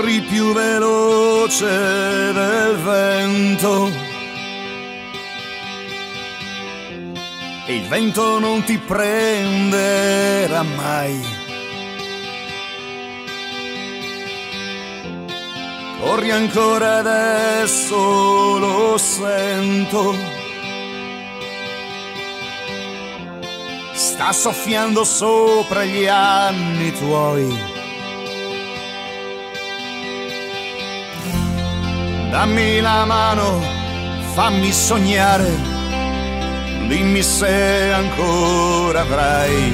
corri più veloce del vento e il vento non ti prenderà mai. Corri ancora adesso, lo sento, sta soffiando sopra gli anni tuoi. Dammi la mano, fammi sognare, dimmi se ancora avrai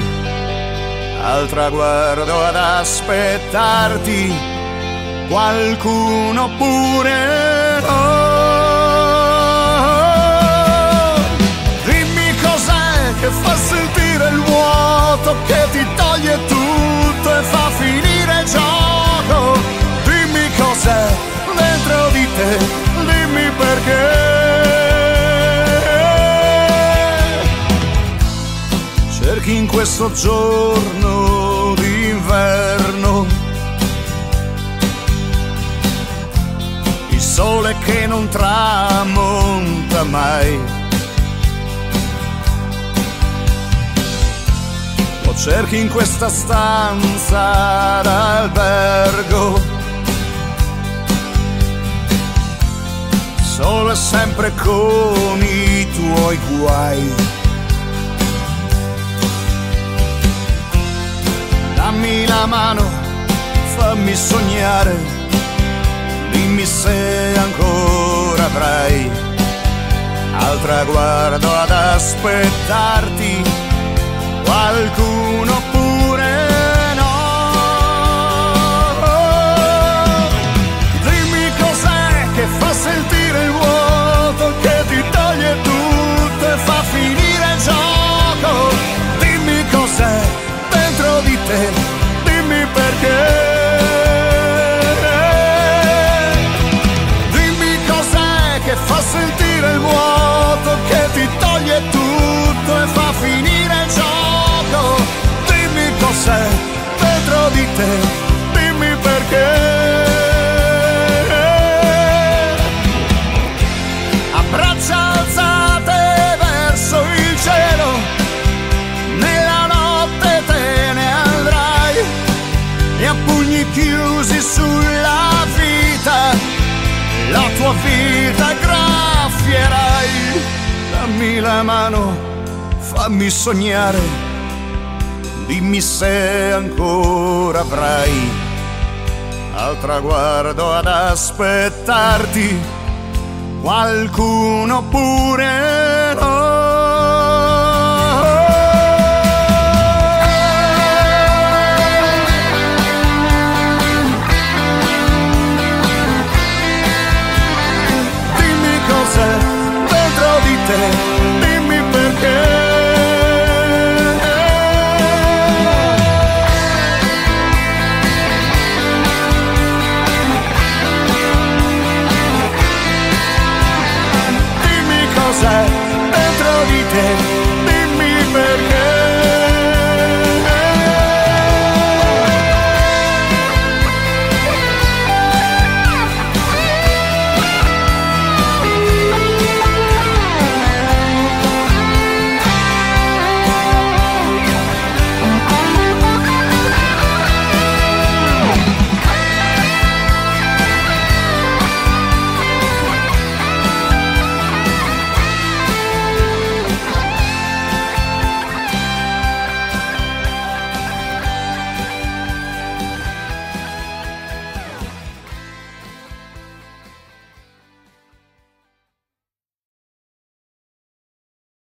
al traguardo ad aspettarti qualcuno pure no. Dimmi cos'è che fa sentire il vuoto, che ti toglie tutto e fa finire il gioco. Dimmi cos'è dentro di te, dimmi perché. Cerchi in questo giorno d'inverno il sole che non tramonta mai. Lo cerchi in questa stanza d'albergo solo e sempre con i tuoi guai. Dammi la mano, fammi sognare, dimmi se ancora avrai al traguardo ad aspettarti qualcuno pure no. Dimmi cos'è che fa sentire il vuoto, che ti toglie tutto e fa finire il gioco. Dimmi cos'è dentro di te, dimmi perché. Fa sentire il vuoto, che ti toglie tutto e fa finire il gioco. Dimmi cos'è dentro di te, dimmi perché. A braccia alzate verso il cielo, nella notte te ne andrai e a pugni chiusi sulla vita la tua vita graffierai. Dammi la mano, fammi sognare, dimmi se ancora avrai al traguardo ad aspettarti qualcuno pure